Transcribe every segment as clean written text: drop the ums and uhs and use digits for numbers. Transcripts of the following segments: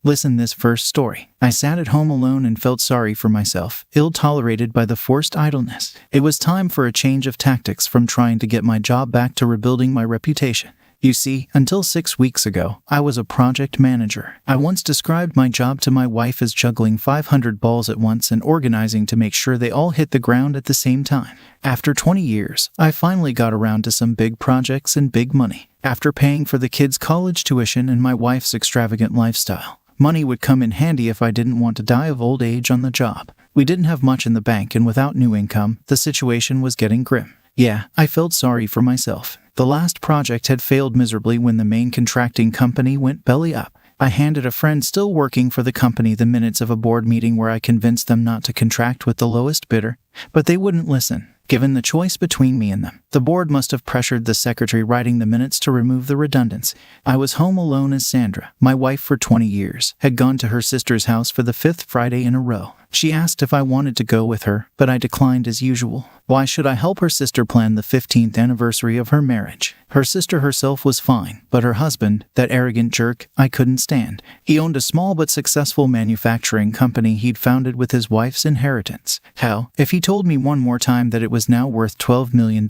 Listen this first story. I sat at home alone and felt sorry for myself, ill-tolerated by the forced idleness. It was time for a change of tactics from trying to get my job back to rebuilding my reputation. You see, until 6 weeks ago, I was a project manager. I once described my job to my wife as juggling 500 balls at once and organizing to make sure they all hit the ground at the same time. After 20 years, I finally got around to some big projects and big money. After paying for the kids' college tuition and my wife's extravagant lifestyle, money would come in handy if I didn't want to die of old age on the job. We didn't have much in the bank, and without new income, the situation was getting grim. Yeah, I felt sorry for myself. The last project had failed miserably when the main contracting company went belly up. I handed a friend still working for the company the minutes of a board meeting where I convinced them not to contract with the lowest bidder, but they wouldn't listen. Given the choice between me and them, the board must have pressured the secretary writing the minutes to remove the redundancy. I was home alone as Sandra, my wife for 20 years, had gone to her sister's house for the 5th Friday in a row. She asked if I wanted to go with her, but I declined as usual. Why should I help her sister plan the 15th anniversary of her marriage? Her sister herself was fine, but her husband, that arrogant jerk, I couldn't stand. He owned a small but successful manufacturing company he'd founded with his wife's inheritance. Hell, if he told me one more time that it was now worth $12 million,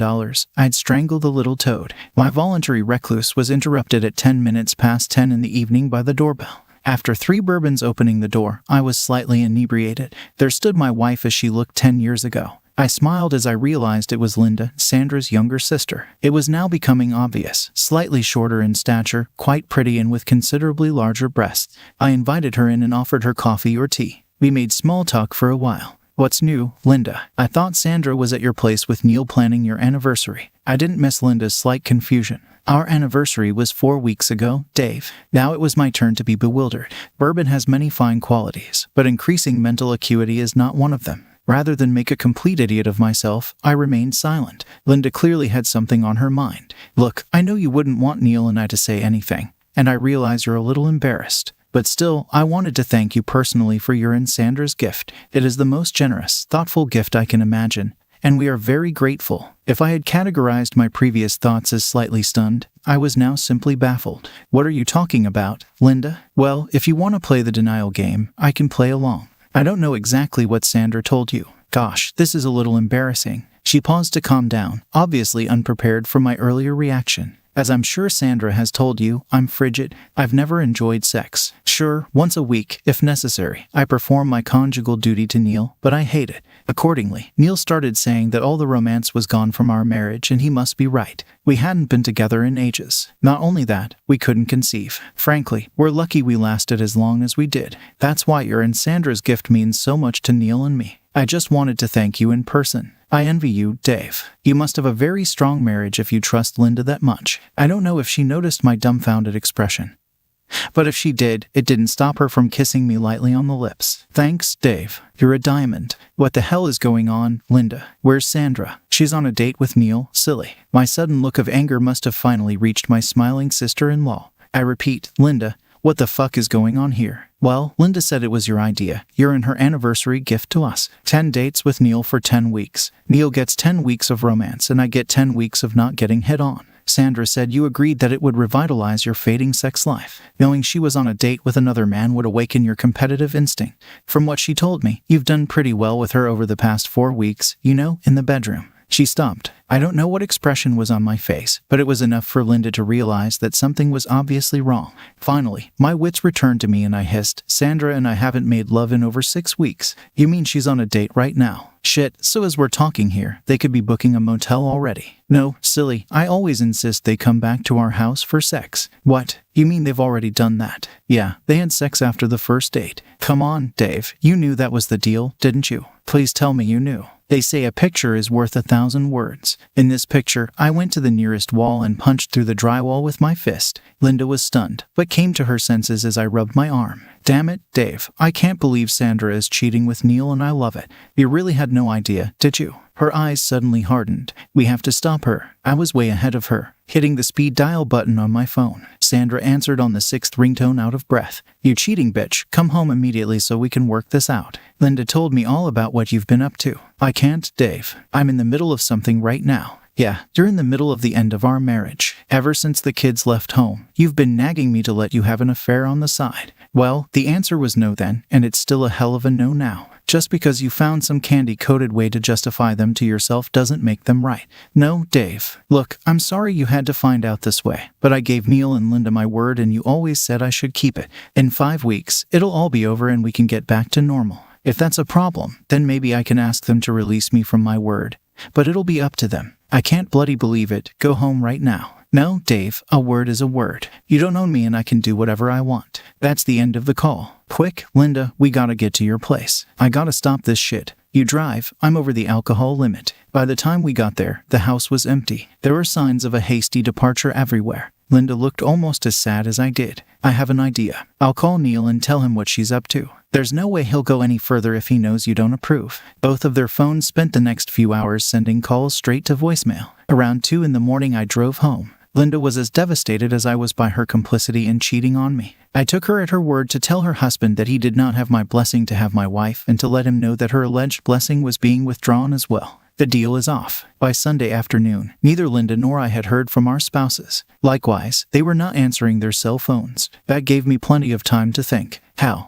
I'd strangle the little toad. My voluntary recluse was interrupted at 10 minutes past 10 in the evening by the doorbell. After 3 bourbons opening the door, I was slightly inebriated. There stood my wife as she looked 10 years ago. I smiled as I realized it was Linda, Sandra's younger sister. It was now becoming obvious. Slightly shorter in stature, quite pretty and with considerably larger breasts. I invited her in and offered her coffee or tea. We made small talk for a while. "What's new, Linda? I thought Sandra was at your place with Neil planning your anniversary." I didn't miss Linda's slight confusion. "Our anniversary was 4 weeks ago, Dave." Now it was my turn to be bewildered. Bourbon has many fine qualities, but increasing mental acuity is not one of them. Rather than make a complete idiot of myself, I remained silent. Linda clearly had something on her mind. "Look, I know you wouldn't want Neil and I to say anything, and I realize you're a little embarrassed. But still, I wanted to thank you personally for your and Sandra's gift. It is the most generous, thoughtful gift I can imagine, and we are very grateful." If I had categorized my previous thoughts as slightly stunned, I was now simply baffled. "What are you talking about, Linda?" "Well, if you want to play the denial game, I can play along. I don't know exactly what Sandra told you. Gosh, this is a little embarrassing." She paused to calm down, obviously unprepared for my earlier reaction. "As I'm sure Sandra has told you, I'm frigid. I've never enjoyed sex. Sure, once a week, if necessary, I perform my conjugal duty to Neil, but I hate it." Accordingly, Neil started saying that all the romance was gone from our marriage and he must be right. We hadn't been together in ages. Not only that, we couldn't conceive. Frankly, we're lucky we lasted as long as we did. That's why your and Sandra's gift means so much to Neil and me. I just wanted to thank you in person. I envy you, Dave. You must have a very strong marriage if you trust Linda that much. I don't know if she noticed my dumbfounded expression, but if she did, it didn't stop her from kissing me lightly on the lips. "Thanks, Dave. You're a diamond." "What the hell is going on, Linda? Where's Sandra?" "She's on a date with Neil, silly." My sudden look of anger must have finally reached my smiling sister-in-law. "I repeat, Linda, what the fuck is going on here?" "Well, Linda said it was your idea. You're in her anniversary gift to us. 10 dates with Neil for 10 weeks. Neil gets 10 weeks of romance and I get 10 weeks of not getting hit on. Sandra said you agreed that it would revitalize your fading sex life. Knowing she was on a date with another man would awaken your competitive instinct. From what she told me, you've done pretty well with her over the past 4 weeks, you know, in the bedroom." She stopped. I don't know what expression was on my face, but it was enough for Linda to realize that something was obviously wrong. Finally, my wits returned to me and I hissed, "Sandra and I haven't made love in over 6 weeks. You mean she's on a date right now?" "Shit, so as we're talking here, they could be booking a motel already." "No, silly, I always insist they come back to our house for sex." "What? You mean they've already done that?" "Yeah, they had sex after the first date." "Come on, Dave, you knew that was the deal, didn't you? Please tell me you knew." They say a picture is worth 1,000 words. In this picture, I went to the nearest wall and punched through the drywall with my fist. Linda was stunned, but came to her senses as I rubbed my arm. "Damn it, Dave, I can't believe Sandra is cheating with Neil and I love it. You really had no idea, did you?" Her eyes suddenly hardened. "We have to stop her." I was way ahead of her, hitting the speed dial button on my phone. Sandra answered on the 6th ringtone out of breath. "You cheating bitch, come home immediately so we can work this out. Linda told me all about what you've been up to." "I can't, Dave. I'm in the middle of something right now." "Yeah, you're in the middle of the end of our marriage. Ever since the kids left home, you've been nagging me to let you have an affair on the side. Well, the answer was no then, and it's still a hell of a no now. Just because you found some candy-coated way to justify them to yourself doesn't make them right. No, Dave. Look, I'm sorry you had to find out this way, but I gave Neil and Linda my word and you always said I should keep it. In 5 weeks, it'll all be over and we can get back to normal. If that's a problem, then maybe I can ask them to release me from my word. But it'll be up to them. I can't bloody believe it. Go home right now. No, Dave, a word is a word. You don't own me and I can do whatever I want. That's the end of the call. Quick, Linda, we gotta get to your place. I gotta stop this shit. You drive, I'm over the alcohol limit. By the time we got there, the house was empty. There were signs of a hasty departure everywhere. Linda looked almost as sad as I did. I have an idea. I'll call Neil and tell him what she's up to. There's no way he'll go any further if he knows you don't approve. Both of their phones spent the next few hours sending calls straight to voicemail. Around 2 in the morning I drove home. Linda was as devastated as I was by her complicity in cheating on me. I took her at her word to tell her husband that he did not have my blessing to have my wife and to let him know that her alleged blessing was being withdrawn as well. The deal is off. By Sunday afternoon, neither Linda nor I had heard from our spouses. Likewise, they were not answering their cell phones. That gave me plenty of time to think.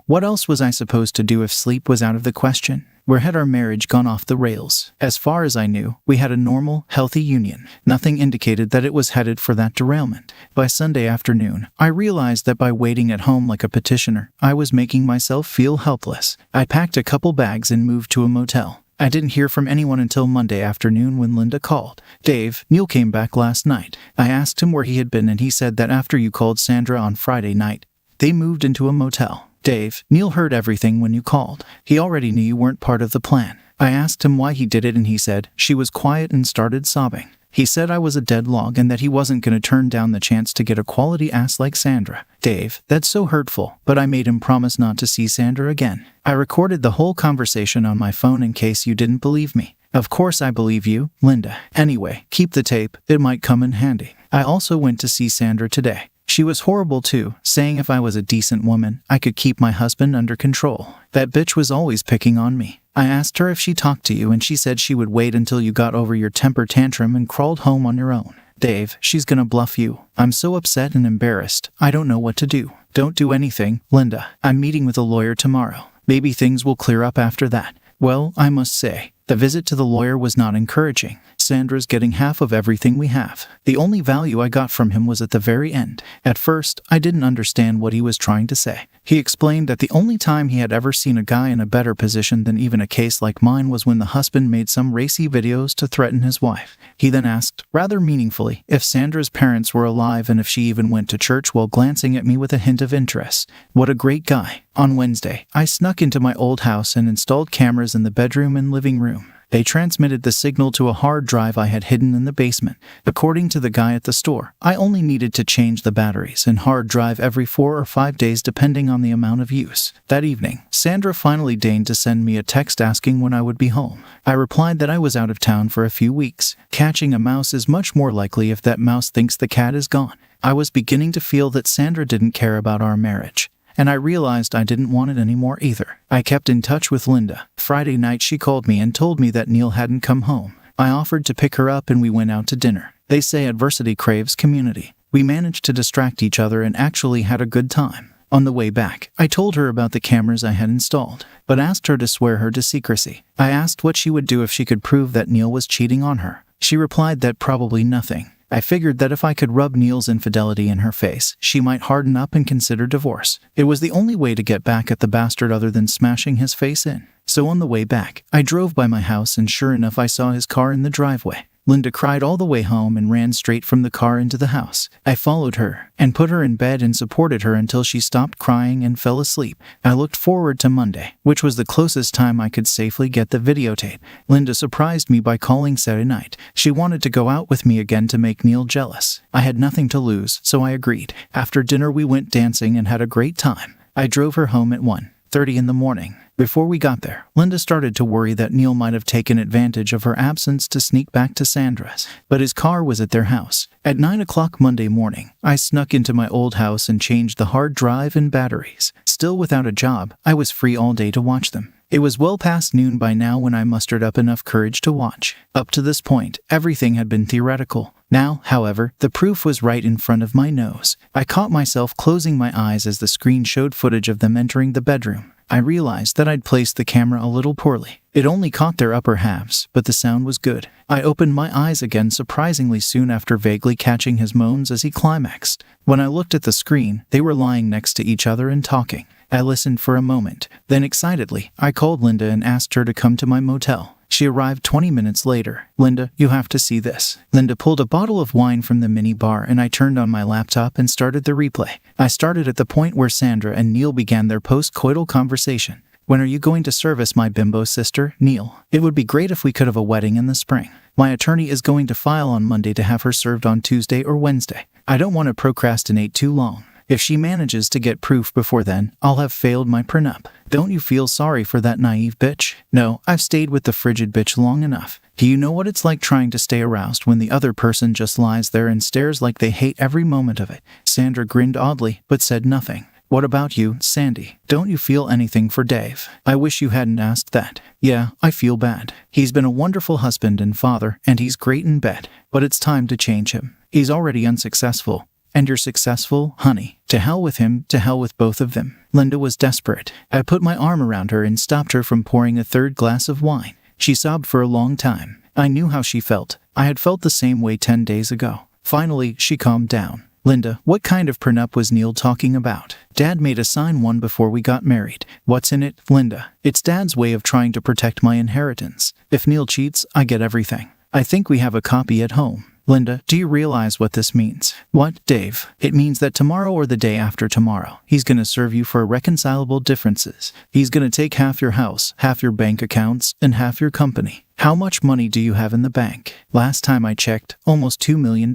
What else was I supposed to do if sleep was out of the question? Where had our marriage gone off the rails? As far as I knew, we had a normal, healthy union. Nothing indicated that it was headed for that derailment. By Sunday afternoon, I realized that by waiting at home like a petitioner, I was making myself feel helpless. I packed a couple bags and moved to a motel. I didn't hear from anyone until Monday afternoon when Linda called. Dave, Neil came back last night. I asked him where he had been and he said that after you called Sandra on Friday night, they moved into a motel. Dave, Neil heard everything when you called. He already knew you weren't part of the plan. I asked him why he did it and he said she was quiet and started sobbing. He said I was a dead log and that he wasn't going to turn down the chance to get a quality ass like Sandra. Dave, that's so hurtful, but I made him promise not to see Sandra again. I recorded the whole conversation on my phone in case you didn't believe me. Of course I believe you, Linda. Anyway, keep the tape, it might come in handy. I also went to see Sandra today. She was horrible too, saying if I was a decent woman, I could keep my husband under control. That bitch was always picking on me. I asked her if she talked to you and she said she would wait until you got over your temper tantrum and crawled home on your own. Dave, she's gonna bluff you. I'm so upset and embarrassed. I don't know what to do. Don't do anything, Linda. I'm meeting with a lawyer tomorrow. Maybe things will clear up after that. Well, I must say, the visit to the lawyer was not encouraging. Sandra's getting half of everything we have. The only value I got from him was at the very end. At first, I didn't understand what he was trying to say. He explained that the only time he had ever seen a guy in a better position than even a case like mine was when the husband made some racy videos to threaten his wife. He then asked, rather meaningfully, if Sandra's parents were alive and if she even went to church while glancing at me with a hint of interest. What a great guy. On Wednesday, I snuck into my old house and installed cameras in the bedroom and living room. They transmitted the signal to a hard drive I had hidden in the basement. According to the guy at the store, I only needed to change the batteries and hard drive every 4 or 5 days depending on the amount of use. That evening, Sandra finally deigned to send me a text asking when I would be home. I replied that I was out of town for a few weeks. Catching a mouse is much more likely if that mouse thinks the cat is gone. I was beginning to feel that Sandra didn't care about our marriage. And I realized I didn't want it anymore either. I kept in touch with Linda. Friday night she called me and told me that Neil hadn't come home. I offered to pick her up and we went out to dinner. They say adversity craves community. We managed to distract each other and actually had a good time. On the way back, I told her about the cameras I had installed, but asked her to swear her to secrecy. I asked what she would do if she could prove that Neil was cheating on her. She replied that probably nothing. I figured that if I could rub Neil's infidelity in her face, she might harden up and consider divorce. It was the only way to get back at the bastard other than smashing his face in. So on the way back, I drove by my house and sure enough I saw his car in the driveway. Linda cried all the way home and ran straight from the car into the house. I followed her and put her in bed and supported her until she stopped crying and fell asleep. I looked forward to Monday, which was the closest time I could safely get the videotape. Linda surprised me by calling Saturday night. She wanted to go out with me again to make Neil jealous. I had nothing to lose, so I agreed. After dinner we went dancing and had a great time. I drove her home at 1:30 in the morning. Before we got there, Linda started to worry that Neil might have taken advantage of her absence to sneak back to Sandra's, but his car was at their house. At 9 o'clock Monday morning, I snuck into my old house and changed the hard drive and batteries. Still without a job, I was free all day to watch them. It was well past noon by now when I mustered up enough courage to watch. Up to this point, everything had been theoretical. Now, however, the proof was right in front of my nose. I caught myself closing my eyes as the screen showed footage of them entering the bedroom. I realized that I'd placed the camera a little poorly. It only caught their upper halves, but the sound was good. I opened my eyes again surprisingly soon after vaguely catching his moans as he climaxed. When I looked at the screen, they were lying next to each other and talking. I listened for a moment. Then excitedly, I called Linda and asked her to come to my motel. She arrived 20 minutes later. "Linda, you have to see this." Linda pulled a bottle of wine from the mini bar and I turned on my laptop and started the replay. I started at the point where Sandra and Neil began their post-coital conversation. "When are you going to service my bimbo sister, Neil? It would be great if we could have a wedding in the spring. My attorney is going to file on Monday to have her served on Tuesday or Wednesday. I don't want to procrastinate too long. If she manages to get proof before then, I'll have failed my prenup. Don't you feel sorry for that naive bitch? No, I've stayed with the frigid bitch long enough. Do you know what it's like trying to stay aroused when the other person just lies there and stares like they hate every moment of it?" Sandra grinned oddly, but said nothing. "What about you, Sandy? Don't you feel anything for Dave? I wish you hadn't asked that." "Yeah, I feel bad. He's been a wonderful husband and father, and he's great in bed. But it's time to change him. He's already unsuccessful. And you're successful, honey. To hell with him, to hell with both of them." Linda was desperate. I put my arm around her and stopped her from pouring a third glass of wine. She sobbed for a long time. I knew how she felt. I had felt the same way 10 days ago. Finally, she calmed down. "Linda, what kind of prenup was Neil talking about? Dad made us sign one before we got married." "What's in it, Linda?" "It's Dad's way of trying to protect my inheritance. If Neil cheats, I get everything. I think we have a copy at home." "Linda, do you realize what this means?" "What, Dave?" "It means that tomorrow or the day after tomorrow, he's going to serve you for irreconcilable differences. He's going to take half your house, half your bank accounts, and half your company. How much money do you have in the bank?" "Last time I checked, almost $2 million.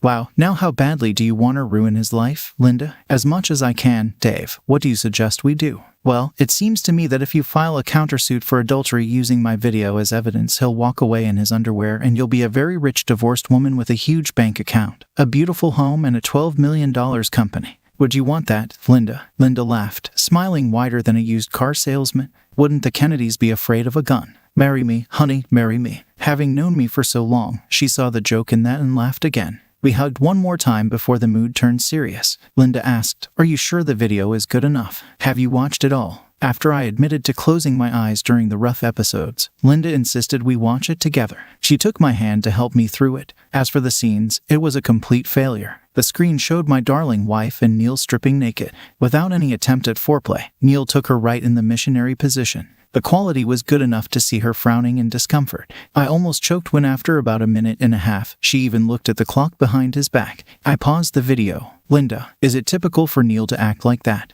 "Wow, now how badly do you want to ruin his life, Linda?" "As much as I can, Dave. What do you suggest we do?" "Well, it seems to me that if you file a countersuit for adultery using my video as evidence, he'll walk away in his underwear and you'll be a very rich divorced woman with a huge bank account, a beautiful home, and a $12 million company. Would you want that, Linda?" Linda laughed, smiling wider than a used car salesman. "Wouldn't the Kennedys be afraid of a gun?" "Marry me, honey, marry me." Having known me for so long, she saw the joke in that and laughed again. We hugged one more time before the mood turned serious. Linda asked, "Are you sure the video is good enough? Have you watched it all?" After I admitted to closing my eyes during the rough episodes, Linda insisted we watch it together. She took my hand to help me through it. As for the scenes, it was a complete failure. The screen showed my darling wife and Neil stripping naked. Without any attempt at foreplay, Neil took her right in the missionary position. The quality was good enough to see her frowning in discomfort. I almost choked when after about a minute and a half, she even looked at the clock behind his back. I paused the video. "Linda, is it typical for Neil to act like that?"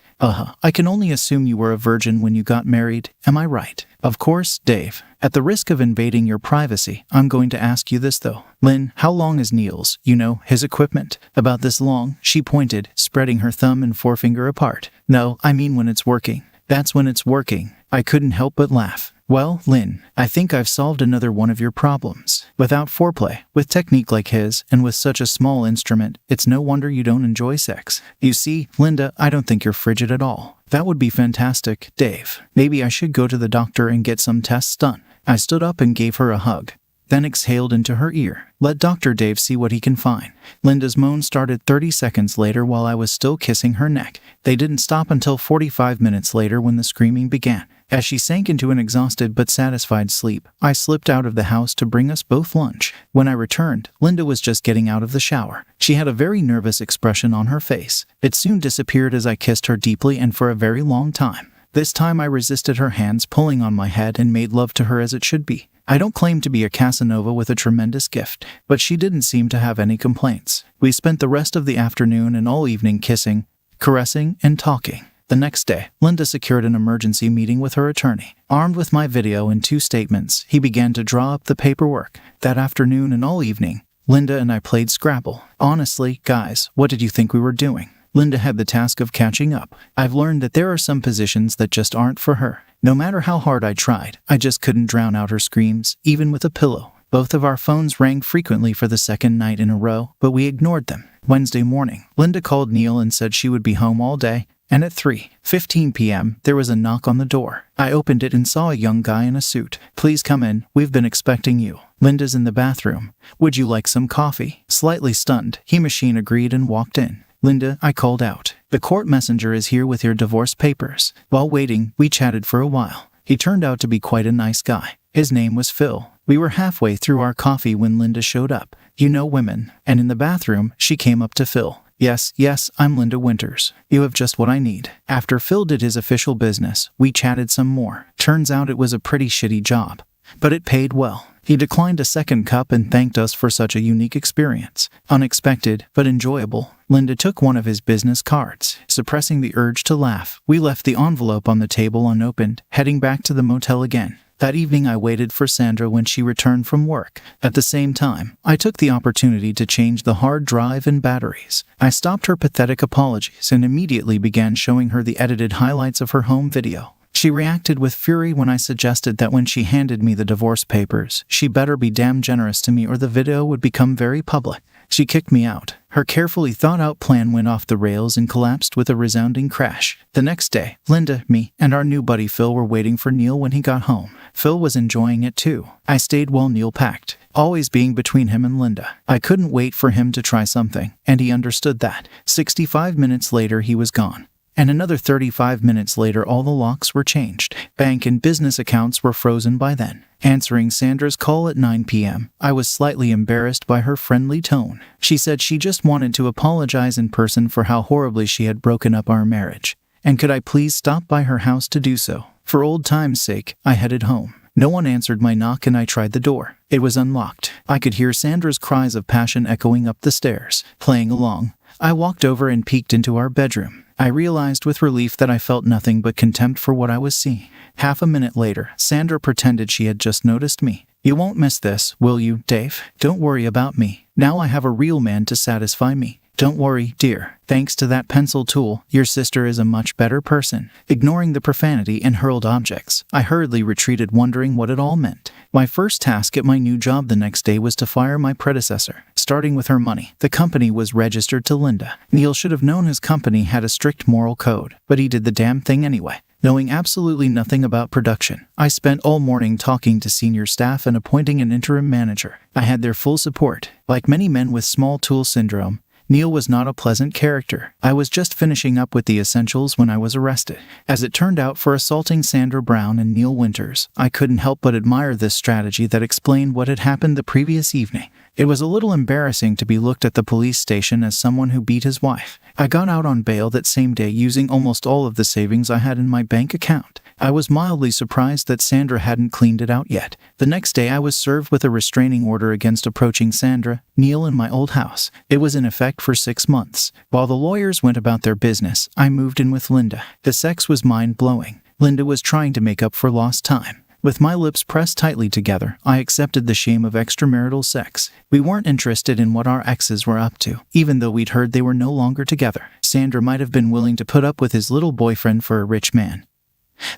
I can only assume you were a virgin when you got married, am I right?" "Of course, Dave. At the risk of invading your privacy, I'm going to ask you this though. Lynn, how long is Neil's, his equipment?" "About this long," she pointed, spreading her thumb and forefinger apart. "No, I mean when it's working." "That's when it's working." I couldn't help but laugh. "Well, Lynn, I think I've solved another one of your problems. Without foreplay, with technique like his, and with such a small instrument, it's no wonder you don't enjoy sex. You see, Linda, I don't think you're frigid at all." "That would be fantastic, Dave. Maybe I should go to the doctor and get some tests done." I stood up and gave her a hug, then exhaled into her ear. "Let Dr. Dave see what he can find." Linda's moan started 30 seconds later while I was still kissing her neck. They didn't stop until 45 minutes later when the screaming began. As she sank into an exhausted but satisfied sleep, I slipped out of the house to bring us both lunch. When I returned, Linda was just getting out of the shower. She had a very nervous expression on her face. It soon disappeared as I kissed her deeply and for a very long time. This time I resisted her hands pulling on my head and made love to her as it should be. I don't claim to be a Casanova with a tremendous gift, but she didn't seem to have any complaints. We spent the rest of the afternoon and all evening kissing, caressing, and talking. The next day, Linda secured an emergency meeting with her attorney. Armed with my video and 2 statements, he began to draw up the paperwork. That afternoon and all evening, Linda and I played Scrabble. Honestly, guys, what did you think we were doing? Linda had the task of catching up. I've learned that there are some positions that just aren't for her. No matter how hard I tried, I just couldn't drown out her screams, even with a pillow. Both of our phones rang frequently for the second night in a row, but we ignored them. Wednesday morning, Linda called Neil and said she would be home all day, and at 3:15 p.m., there was a knock on the door. I opened it and saw a young guy in a suit. "Please come in, we've been expecting you. Linda's in the bathroom. Would you like some coffee?" Slightly stunned, he machine agreed and walked in. "Linda," I called out, "the court messenger is here with your divorce papers." While waiting, we chatted for a while. He turned out to be quite a nice guy. His name was Phil. We were halfway through our coffee when Linda showed up. You know women. And in the bathroom, she came up to Phil. Yes, I'm Linda Winters. You have just what I need." After Phil did his official business, we chatted some more. Turns out it was a pretty shitty job, but it paid well. He declined a second cup and thanked us for such a unique experience. Unexpected, but enjoyable. Linda took one of his business cards. Suppressing the urge to laugh, we left the envelope on the table unopened, heading back to the motel again. That evening I waited for Sandra when she returned from work. At the same time, I took the opportunity to change the hard drive and batteries. I stopped her pathetic apologies and immediately began showing her the edited highlights of her home video. She reacted with fury when I suggested that when she handed me the divorce papers, she better be damn generous to me or the video would become very public. She kicked me out. Her carefully thought-out plan went off the rails and collapsed with a resounding crash. The next day, Linda, me, and our new buddy Phil were waiting for Neil when he got home. Phil was enjoying it too. I stayed while Neil packed, always being between him and Linda. I couldn't wait for him to try something, and he understood that. 65 minutes later, he was gone. And another 35 minutes later, all the locks were changed. Bank and business accounts were frozen by then. Answering Sandra's call at 9 p.m., I was slightly embarrassed by her friendly tone. She said she just wanted to apologize in person for how horribly she had broken up our marriage. And could I please stop by her house to do so? For old time's sake, I headed home. No one answered my knock and I tried the door. It was unlocked. I could hear Sandra's cries of passion echoing up the stairs. Playing along, I walked over and peeked into our bedroom. I realized with relief that I felt nothing but contempt for what I was seeing. Half a minute later, Sandra pretended she had just noticed me. "You won't miss this, will you, Dave? Don't worry about me. Now I have a real man to satisfy me. Don't worry, dear. Thanks to that pencil tool, your sister is a much better person." Ignoring the profanity and hurled objects, I hurriedly retreated wondering what it all meant. My first task at my new job the next day was to fire my predecessor. Starting with her money, the company was registered to Linda. Neil should have known his company had a strict moral code, but he did the damn thing anyway. Knowing absolutely nothing about production, I spent all morning talking to senior staff and appointing an interim manager. I had their full support. Like many men with small tool syndrome, Neil was not a pleasant character. I was just finishing up with the essentials when I was arrested. As it turned out, for assaulting Sandra Brown and Neil Winters, I couldn't help but admire this strategy that explained what had happened the previous evening. It was a little embarrassing to be looked at the police station as someone who beat his wife. I got out on bail that same day using almost all of the savings I had in my bank account. I was mildly surprised that Sandra hadn't cleaned it out yet. The next day I was served with a restraining order against approaching Sandra, Neil, and my old house. It was in effect for 6 months. While the lawyers went about their business, I moved in with Linda. The sex was mind-blowing. Linda was trying to make up for lost time. With my lips pressed tightly together, I accepted the shame of extramarital sex. We weren't interested in what our exes were up to, even though we'd heard they were no longer together. Sandra might have been willing to put up with his little boyfriend for a rich man,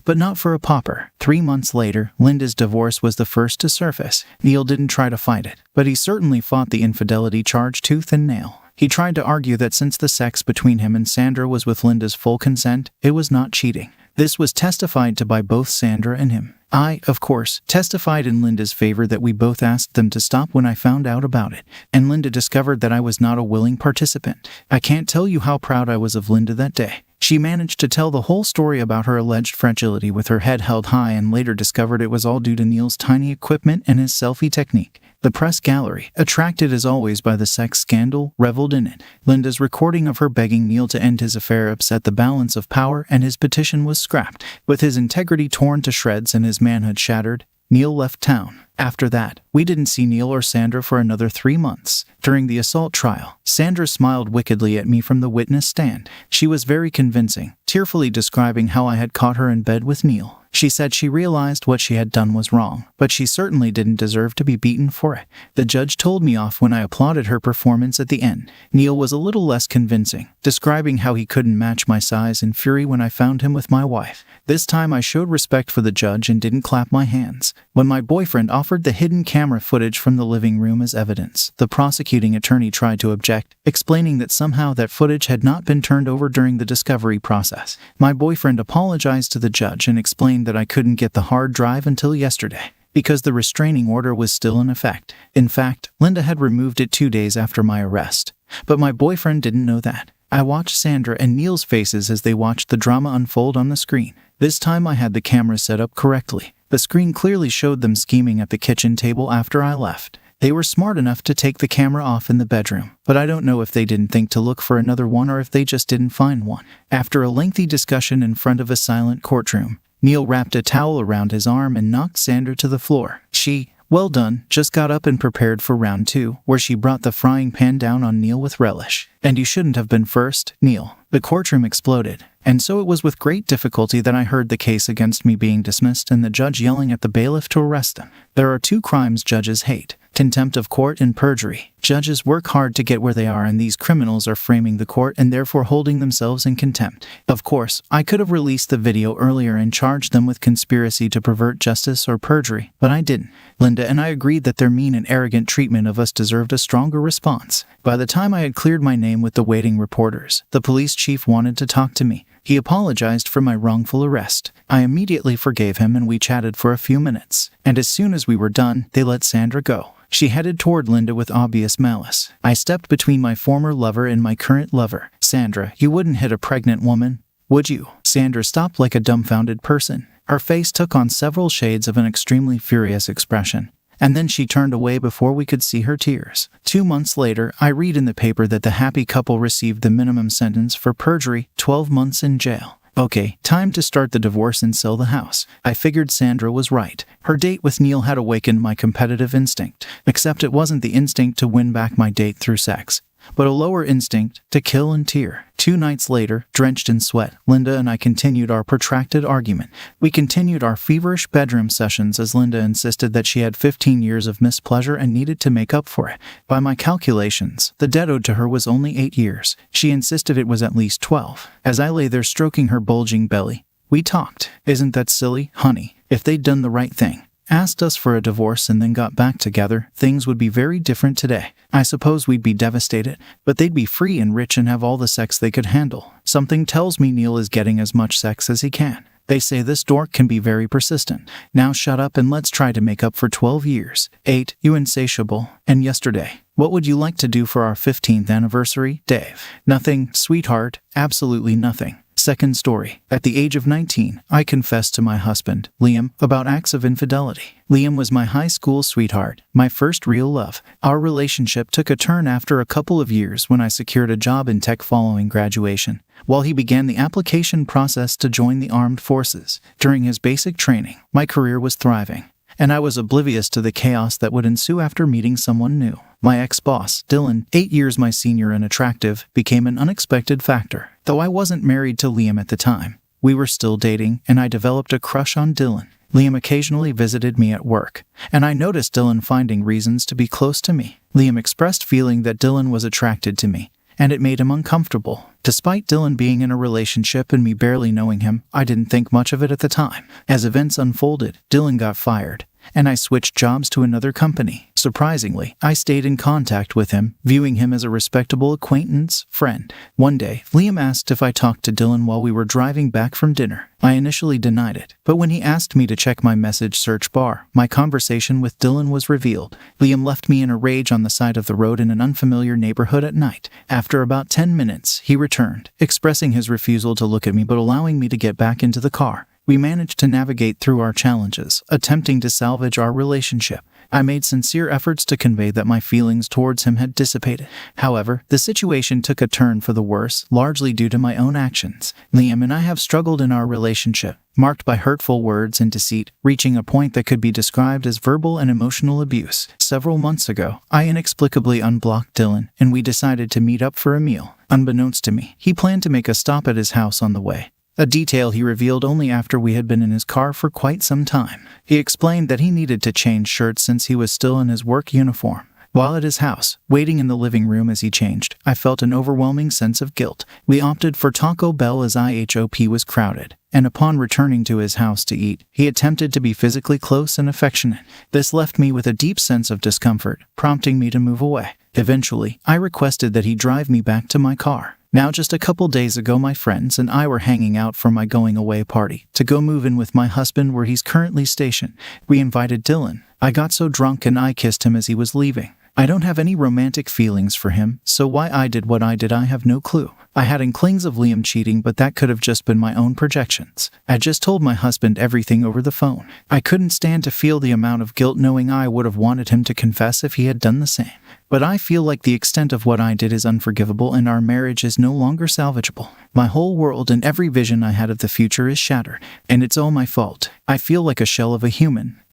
but not for a pauper. 3 months later, Linda's divorce was the first to surface. Neil didn't try to fight it, but he certainly fought the infidelity charge tooth and nail. He tried to argue that since the sex between him and Sandra was with Linda's full consent, it was not cheating. This was testified to by both Sandra and him. I, of course, testified in Linda's favor that we both asked them to stop when I found out about it, and Linda discovered that I was not a willing participant. I can't tell you how proud I was of Linda that day. She managed to tell the whole story about her alleged fragility with her head held high and later discovered it was all due to Neil's tiny equipment and his selfie technique. The press gallery, attracted as always by the sex scandal, reveled in it. Linda's recording of her begging Neil to end his affair upset the balance of power and his petition was scrapped. With his integrity torn to shreds and his manhood shattered, Neil left town. After that, we didn't see Neil or Sandra for another 3 months. During the assault trial, Sandra smiled wickedly at me from the witness stand. She was very convincing, tearfully describing how I had caught her in bed with Neil. She said she realized what she had done was wrong, but she certainly didn't deserve to be beaten for it. The judge told me off when I applauded her performance at the end. Neil was a little less convincing, describing how he couldn't match my size and fury when I found him with my wife. This time I showed respect for the judge and didn't clap my hands. When my boyfriend offered the hidden camera footage from the living room as evidence, the prosecuting attorney tried to object, explaining that somehow that footage had not been turned over during the discovery process. My boyfriend apologized to the judge and explained that I couldn't get the hard drive until yesterday, because the restraining order was still in effect. In fact, Linda had removed it 2 days after my arrest. But my boyfriend didn't know that. I watched Sandra and Neil's faces as they watched the drama unfold on the screen. This time I had the camera set up correctly. The screen clearly showed them scheming at the kitchen table after I left. They were smart enough to take the camera off in the bedroom, but I don't know if they didn't think to look for another one or if they just didn't find one. After a lengthy discussion in front of a silent courtroom, Neil wrapped a towel around his arm and knocked Sandra to the floor. She, well done, just got up and prepared for round 2, where she brought the frying pan down on Neil with relish. "And you shouldn't have been first, Neil." The courtroom exploded. And so it was with great difficulty that I heard the case against me being dismissed and the judge yelling at the bailiff to arrest him. There are 2 crimes judges hate: contempt of court and perjury. Judges work hard to get where they are, and these criminals are framing the court and therefore holding themselves in contempt. Of course, I could have released the video earlier and charged them with conspiracy to pervert justice or perjury, but I didn't. Linda and I agreed that their mean and arrogant treatment of us deserved a stronger response. By the time I had cleared my name with the waiting reporters, the police chief wanted to talk to me. He apologized for my wrongful arrest. I immediately forgave him and we chatted for a few minutes. And as soon as we were done, they let Sandra go. She headed toward Linda with obvious malice. I stepped between my former lover and my current lover. "Sandra, you wouldn't hit a pregnant woman, would you?" Sandra stopped like a dumbfounded person. Her face took on several shades of an extremely furious expression. And then she turned away before we could see her tears. 2 months later, I read in the paper that the happy couple received the minimum sentence for perjury, 12 months in jail. Okay, time to start the divorce and sell the house. I figured Sandra was right. Her date with Neil had awakened my competitive instinct. Except it wasn't the instinct to win back my date through sex, but a lower instinct to kill and tear. 2 nights later, drenched in sweat, Linda and I continued our protracted argument. We continued our feverish bedroom sessions as Linda insisted that she had 15 years of mispleasure and needed to make up for it. By my calculations, the debt owed to her was only 8 years. She insisted it was at least 12. As I lay there stroking her bulging belly, we talked. "Isn't that silly, honey? If they'd done the right thing, asked us for a divorce and then got back together, things would be very different today. I suppose we'd be devastated, but they'd be free and rich and have all the sex they could handle. Something tells me Neil is getting as much sex as he can. They say this dork can be very persistent. Now shut up and let's try to make up for 12 years. 8, you insatiable. And yesterday, what would you like to do for our 15th anniversary, Dave?" "Nothing, sweetheart, absolutely nothing." Second story. At the age of 19, I confessed to my husband, Liam, about acts of infidelity. Liam was my high school sweetheart, my first real love. Our relationship took a turn after a couple of years when I secured a job in tech following graduation, while he began the application process to join the armed forces. During his basic training, my career was thriving, and I was oblivious to the chaos that would ensue after meeting someone new. My ex-boss, Dylan, 8 years my senior and attractive, became an unexpected factor. Though I wasn't married to Liam at the time, we were still dating, and I developed a crush on Dylan. Liam occasionally visited me at work, and I noticed Dylan finding reasons to be close to me. Liam expressed feeling that Dylan was attracted to me, and it made him uncomfortable. Despite Dylan being in a relationship and me barely knowing him, I didn't think much of it at the time. As events unfolded, Dylan got fired, and I switched jobs to another company. Surprisingly, I stayed in contact with him, viewing him as a respectable acquaintance, friend. One day, Liam asked if I talked to Dylan while we were driving back from dinner. I initially denied it, but when he asked me to check my message search bar, my conversation with Dylan was revealed. Liam left me in a rage on the side of the road in an unfamiliar neighborhood at night. After about 10 minutes, he returned, expressing his refusal to look at me but allowing me to get back into the car. We managed to navigate through our challenges, attempting to salvage our relationship. I made sincere efforts to convey that my feelings towards him had dissipated. However, the situation took a turn for the worse, largely due to my own actions. Liam and I have struggled in our relationship, marked by hurtful words and deceit, reaching a point that could be described as verbal and emotional abuse. Several months ago, I inexplicably unblocked Dylan, and we decided to meet up for a meal. Unbeknownst to me, he planned to make a stop at his house on the way. a detail he revealed only after we had been in his car for quite some time. He explained that he needed to change shirts since he was still in his work uniform. While at his house, waiting in the living room as he changed, I felt an overwhelming sense of guilt. We opted for Taco Bell as IHOP was crowded, and upon returning to his house to eat, he attempted to be physically close and affectionate. This left me with a deep sense of discomfort, prompting me to move away. Eventually, I requested that he drive me back to my car. Now, just a couple days ago, my friends and I were hanging out for my going away party to go move in with my husband where he's currently stationed. We invited Dylan. I got so drunk and I kissed him as he was leaving. I don't have any romantic feelings for him, so why I did what I did I have no clue. I had inklings of Liam cheating, but that could have just been my own projections. I just told my husband everything over the phone. I couldn't stand to feel the amount of guilt knowing I would have wanted him to confess if he had done the same. But I feel like the extent of what I did is unforgivable and our marriage is no longer salvageable. My whole world and every vision I had of the future is shattered, and it's all my fault. I feel like a shell of a human.